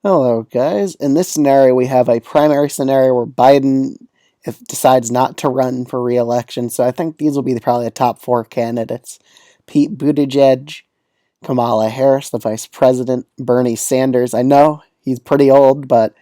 Hello, guys. In this scenario, we have a primary scenario where Biden if decides not to run for re-election. So I think these will be probably the top four candidates: Pete Buttigieg, Kamala Harris, the vice president, Bernie Sanders. I know he's pretty old, but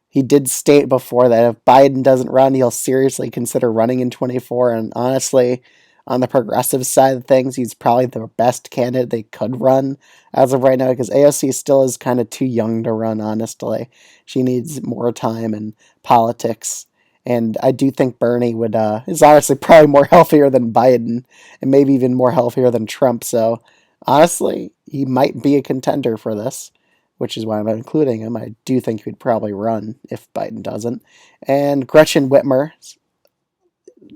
he did state before that if Biden doesn't run, he'll seriously consider running in 24. And honestly, on the progressive side of things, he's probably the best candidate they could run as of right now because AOC still is kind of too young to run, honestly. She needs more time in politics. And I do think Bernie would is honestly probably more healthier than Biden and maybe even more healthier than Trump. So honestly, he might be a contender for this, which is why I'm including him. I do think he'd probably run if Biden doesn't. And Gretchen Whitmer,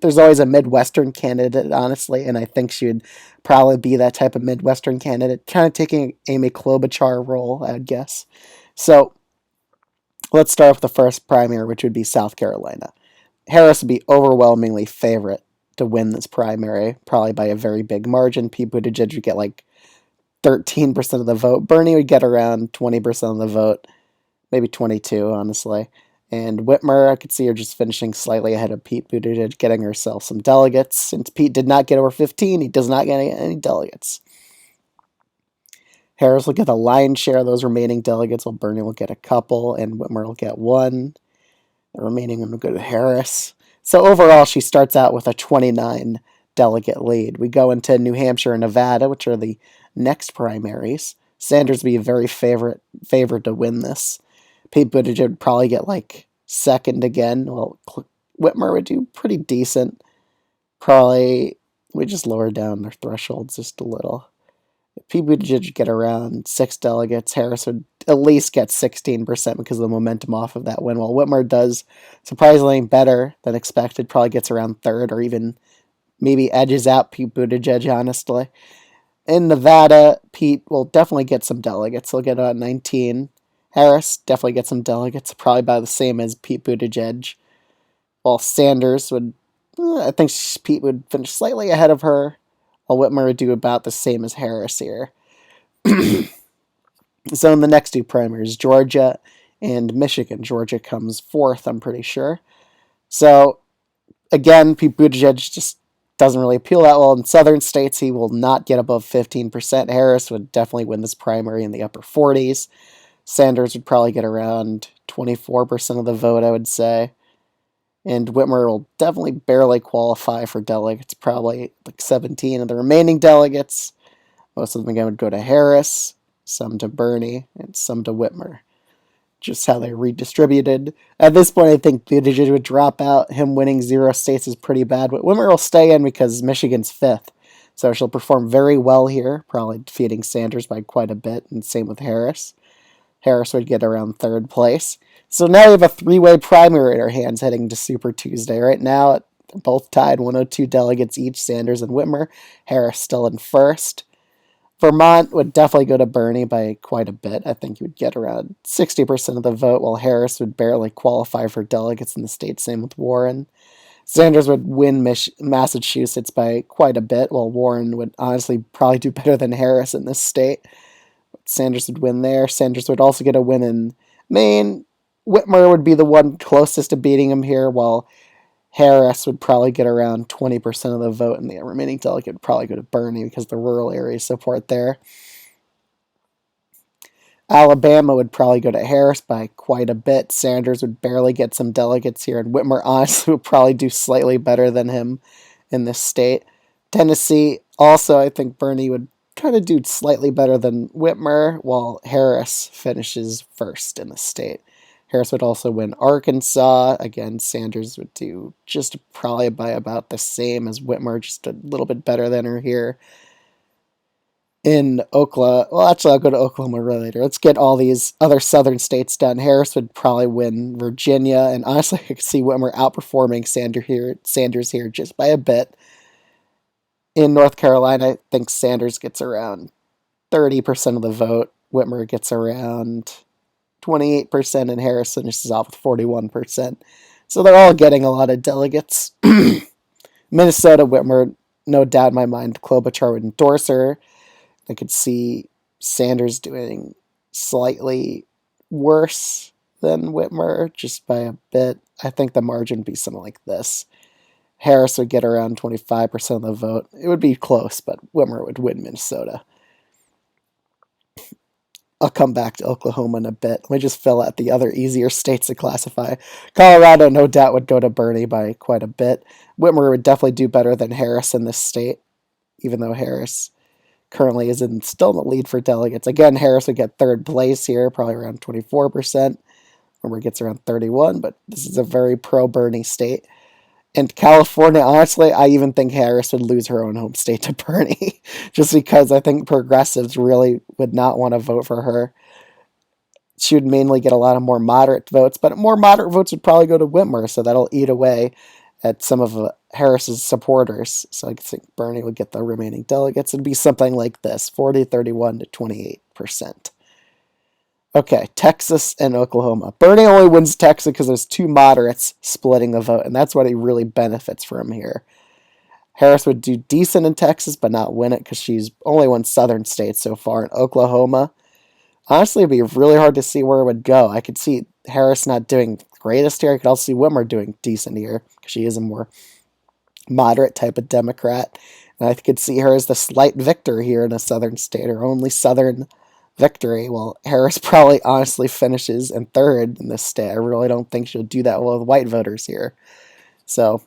there's always a Midwestern candidate, honestly, and I think she would probably be that type of Midwestern candidate, kind of taking Amy Klobuchar role, I would guess. So let's start with the first primary, which would be South Carolina. Harris would be overwhelmingly favorite to win this primary, probably by a very big margin. Pete Buttigieg would get like 13% of the vote. Bernie would get around 20% of the vote, maybe 22, honestly. And Whitmer, I could see her just finishing slightly ahead of Pete Buttigieg, getting herself some delegates. Since Pete did not get over 15, he does not get any delegates. Harris will get the lion's share of those remaining delegates, while Bernie will get a couple, and Whitmer will get one. The remaining one will go to Harris. So overall, she starts out with a 29 delegate lead. We go into New Hampshire and Nevada, which are the next primaries. Sanders would be very favored to win this. Pete Buttigieg would probably get like second again. Well, Whitmer would do pretty decent. Probably we just lower down their thresholds just a little. If Pete Buttigieg would get around 6 delegates, Harris would at least get 16% because of the momentum off of that win. While Whitmer does surprisingly better than expected, probably gets around third or even maybe edges out Pete Buttigieg, honestly. In Nevada, Pete will definitely get some delegates. He'll get about 19. Harris definitely gets some delegates, probably about the same as Pete Buttigieg. While Sanders would, I think Pete would finish slightly ahead of her, while Whitmer would do about the same as Harris here. So in the next two primaries, Georgia and Michigan. Georgia comes fourth, I'm pretty sure. So again, Pete Buttigieg just doesn't really appeal that well. In southern states, he will not get above 15%. Harris would definitely win this primary in the upper 40s. Sanders would probably get around 24% of the vote, I would say. And Whitmer will definitely barely qualify for delegates, probably like 17 of the remaining delegates. Most of them again would go to Harris, some to Bernie, and some to Whitmer. Just how they redistributed. At this point, I think Buttigieg would drop out. Him winning 0 states is pretty bad, but Whitmer will stay in because Michigan's fifth. So she'll perform very well here, probably defeating Sanders by quite a bit, and same with Harris. Harris would get around third place. So now we have a three-way primary in our hands heading to Super Tuesday. Right now, they're both tied, 102 delegates each, Sanders and Whitmer. Harris still in first. Vermont would definitely go to Bernie by quite a bit. I think he would get around 60% of the vote, while Harris would barely qualify for delegates in the state. Same with Warren. Sanders would win Massachusetts by quite a bit, while Warren would honestly probably do better than Harris in this state. Sanders would win there. Sanders would also get a win in Maine. Whitmer would be the one closest to beating him here, while Harris would probably get around 20% of the vote, and the remaining delegate would probably go to Bernie because the rural area support there. Alabama would probably go to Harris by quite a bit. Sanders would barely get some delegates here, and Whitmer honestly would probably do slightly better than him in this state. Tennessee, also, I think Bernie would kind of do slightly better than Whitmer, while Harris finishes first in the state. Harris would also win Arkansas. Again, Sanders would do just probably by about the same as Whitmer, just a little bit better than her here. In Oklahoma, well, actually, I'll go to Oklahoma later. Let's get all these other southern states done. Harris would probably win Virginia, and honestly, I could see Whitmer outperforming Sanders here just by a bit. In North Carolina, I think Sanders gets around 30% of the vote. Whitmer gets around 28%, and Harris finishes off with 41%. So they're all getting a lot of delegates. Minnesota, Whitmer, no doubt in my mind, Klobuchar would endorse her. I could see Sanders doing slightly worse than Whitmer, just by a bit. I think the margin would be something like this. Harris would get around 25% of the vote. It would be close, but Whitmer would win Minnesota. I'll come back to Oklahoma in a bit. Let me just fill out the other easier states to classify. Colorado, no doubt, would go to Bernie by quite a bit. Whitmer would definitely do better than Harris in this state, even though Harris currently is still in the lead for delegates. Again, Harris would get third place here, probably around 24%. Whitmer gets around 31%, but this is a very pro-Bernie state. And California, honestly, I even think Harris would lose her own home state to Bernie, just because I think progressives really would not want to vote for her. She would mainly get a lot of more moderate votes, but more moderate votes would probably go to Whitmer, so that'll eat away at some of Harris's supporters. So I think Bernie would get the remaining delegates. It'd be something like this, 40-31 to 28%. Okay, Texas and Oklahoma. Bernie only wins Texas because there's two moderates splitting the vote, and that's what he really benefits from here. Harris would do decent in Texas, but not win it because she's only won southern states so far. In Oklahoma, honestly, it'd be really hard to see where it would go. I could see Harris not doing the greatest here. I could also see Whitmer doing decent here because she is a more moderate type of Democrat. And I could see her as the slight victor here in a southern state, or only southern victory. Well, Harris probably honestly finishes in third in this state. I really don't think she'll do that well with white voters here. So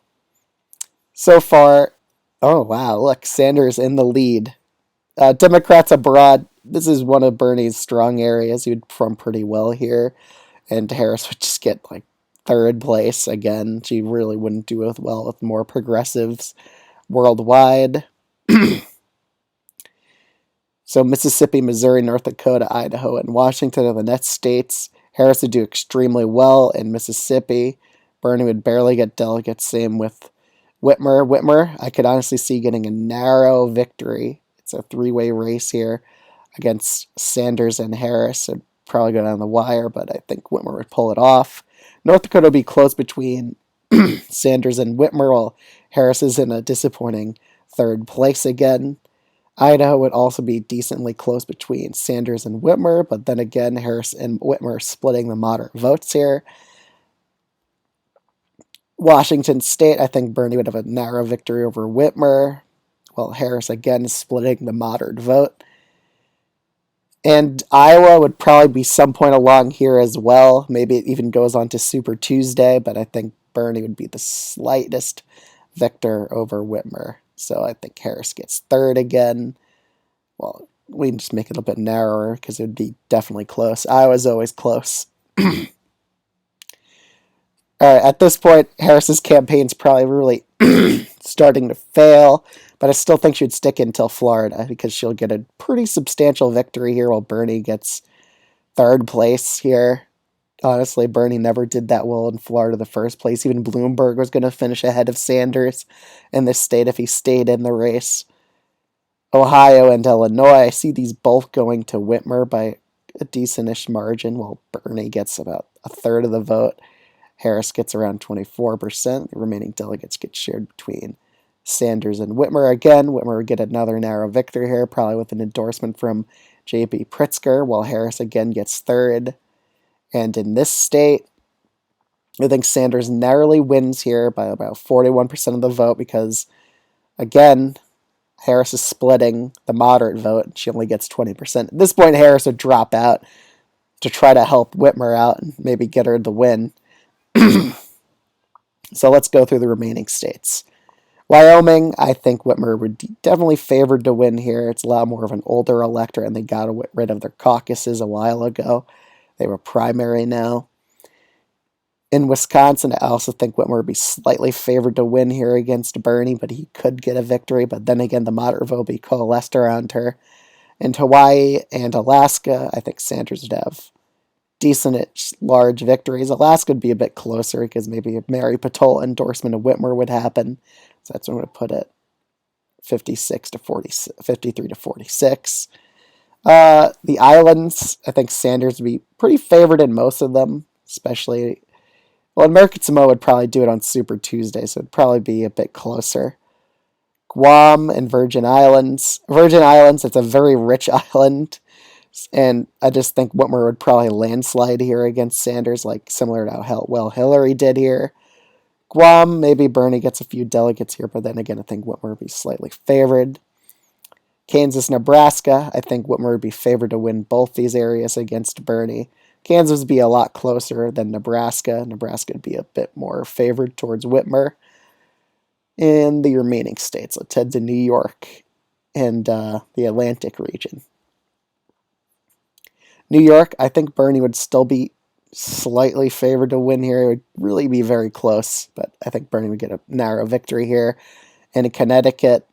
far, oh wow, look, Sanders in the lead. Democrats abroad, this is one of Bernie's strong areas. He would perform pretty well here. And Harris would just get like third place again. She really wouldn't do well with more progressives worldwide. So Mississippi, Missouri, North Dakota, Idaho, and Washington are the next states. Harris would do extremely well in Mississippi. Bernie would barely get delegates. Same with Whitmer. Whitmer, I could honestly see getting a narrow victory. It's a three-way race here against Sanders and Harris. It'd probably go down the wire, but I think Whitmer would pull it off. North Dakota would be close between Sanders and Whitmer, while Harris is in a disappointing third place again. Idaho would also be decently close between Sanders and Whitmer, but then again, Harris and Whitmer splitting the moderate votes here. Washington State, I think Bernie would have a narrow victory over Whitmer, while Harris again is splitting the moderate vote. And Iowa would probably be some point along here as well. Maybe it even goes on to Super Tuesday, but I think Bernie would be the slightest victor over Whitmer. So I think Harris gets third again. Well, we can just make it a bit narrower because it would be definitely close. Iowa's always close. All right, at this point, Harris's campaign's probably really starting to fail, but I still think she'd stick until Florida because she'll get a pretty substantial victory here while Bernie gets third place here. Honestly, Bernie never did that well in Florida in the first place. Even Bloomberg was going to finish ahead of Sanders in this state if he stayed in the race. Ohio and Illinois, I see these both going to Whitmer by a decentish margin, while Bernie gets about a third of the vote. Harris gets around 24%. The remaining delegates get shared between Sanders and Whitmer. Again, Whitmer would get another narrow victory here, probably with an endorsement from J.B. Pritzker, while Harris again gets third. And in this state, I think Sanders narrowly wins here by about 41% of the vote because, again, Harris is splitting the moderate vote. She only gets 20%. At this point, Harris would drop out to try to help Whitmer out and maybe get her the win. So let's go through the remaining states. Wyoming, I think Whitmer would be definitely favored to win here. It's a lot more of an older electorate, and they got rid of their caucuses a while ago. They were primary now. In Wisconsin, I also think Whitmer would be slightly favored to win here against Bernie, but he could get a victory. But then again, the moderate vote will be coalesced around her. In Hawaii and Alaska, I think Sanders would have decent, large victories. Alaska would be a bit closer because maybe a Mary Patola endorsement of Whitmer would happen. So that's what I'm going to put it. 53 to 46. The islands, I think Sanders would be pretty favored in most of them, especially. Well, American Samoa would probably do it on Super Tuesday, so it'd probably be a bit closer. Guam and Virgin Islands. Virgin Islands, it's a very rich island, And I just think Whitmer would probably landslide here against Sanders, like similar to how Hillary did here. Guam, maybe Bernie gets a few delegates here, but then again, I think Whitmer would be slightly favored. Kansas, Nebraska, I think Whitmer would be favored to win both these areas against Bernie. Kansas would be a lot closer than Nebraska. Nebraska would be a bit more favored towards Whitmer. In the remaining states, let's head to New York and the Atlantic region. New York, I think Bernie would still be slightly favored to win here. It would really be very close, but I think Bernie would get a narrow victory here. And in Connecticut,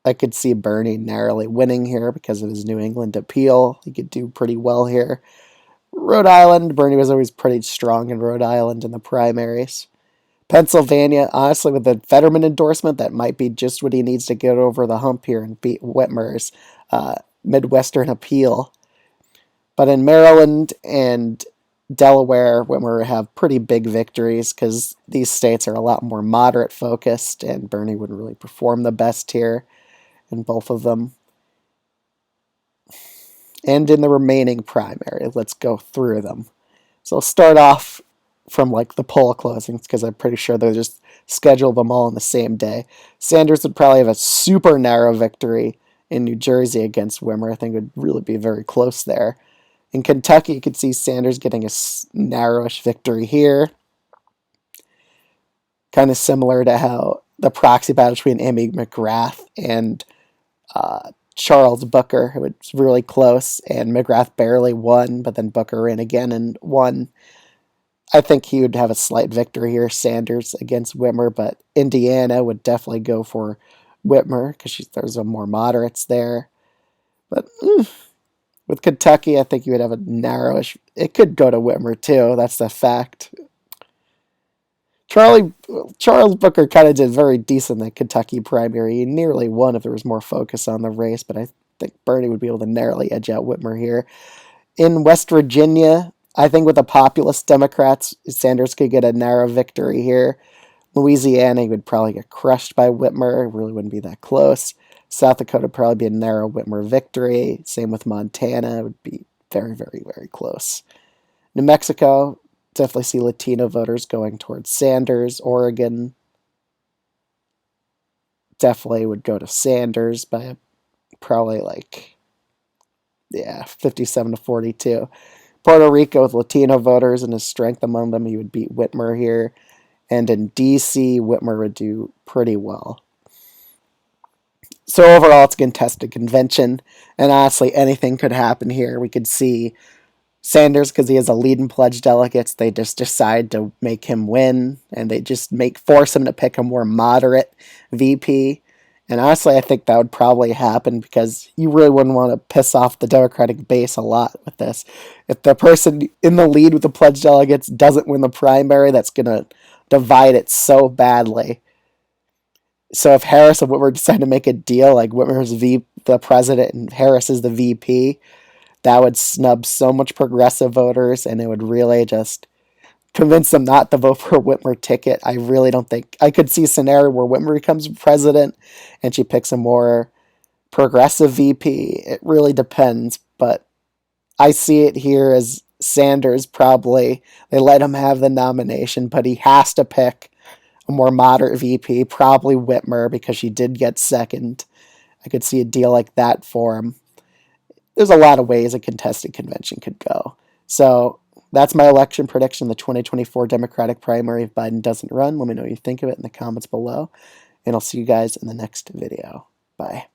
I could see Bernie narrowly winning here because of his New England appeal. He could do pretty well here. Rhode Island, Bernie was always pretty strong in Rhode Island in the primaries. Pennsylvania, honestly, with the Fetterman endorsement, that might be just what he needs to get over the hump here and beat Whitmer's Midwestern appeal. But in Maryland and Delaware, Whitmer have pretty big victories because these states are a lot more moderate focused, and Bernie would really perform the best here in both of them. And in the remaining primary, let's go through them. So I'll start off from like the poll closings because I'm pretty sure they'll just schedule them all on the same day. Sanders would probably have a super narrow victory in New Jersey against Whitmer. I think it would really be very close there. In Kentucky, you could see Sanders getting a narrowish victory here. Kind of similar to how the proxy battle between Amy McGrath and Charles Booker. It was really close, and McGrath barely won, but then Booker ran again and won. I think he would have a slight victory here, Sanders against Whitmer, but Indiana would definitely go for Whitmer because there's some more moderates there. But with Kentucky, I think you would have a narrowish. It could go to Whitmer too. That's the fact. Charles Booker kind of did very decent in the Kentucky primary. He nearly won if there was more focus on the race, but I think Bernie would be able to narrowly edge out Whitmer here. In West Virginia, I think with the populist Democrats, Sanders could get a narrow victory here. Louisiana, he would probably get crushed by Whitmer. It really wouldn't be that close. South Dakota would probably be a narrow Whitmer victory. Same with Montana. It would be very, very, very close. New Mexico, definitely see Latino voters going towards Sanders. Oregon definitely would go to Sanders by probably 57 to 42. Puerto Rico with Latino voters and his strength among them, he would beat Whitmer here. And in D.C., Whitmer would do pretty well. So overall, it's a contested convention, and honestly, anything could happen here. We could see Sanders, because he has a lead in pledge delegates, they just decide to make him win, and they just force him to pick a more moderate VP. And honestly, I think that would probably happen because you really wouldn't want to piss off the Democratic base a lot with this. If the person in the lead with the pledge delegates doesn't win the primary, that's going to divide it so badly. So if Harris and Whitmer decide to make a deal, like Whitmer's the president and Harris is the VP, that would snub so much progressive voters, and it would really just convince them not to vote for a Whitmer ticket. I really don't think I could see a scenario where Whitmer becomes president and she picks a more progressive VP. It really depends, but I see it here as Sanders probably. They let him have the nomination, but he has to pick a more moderate VP, probably Whitmer, because she did get second. I could see a deal like that for him. There's a lot of ways a contested convention could go. So that's my election prediction, the 2024 Democratic primary if Biden doesn't run. Let me know what you think of it in the comments below, and I'll see you guys in the next video. Bye.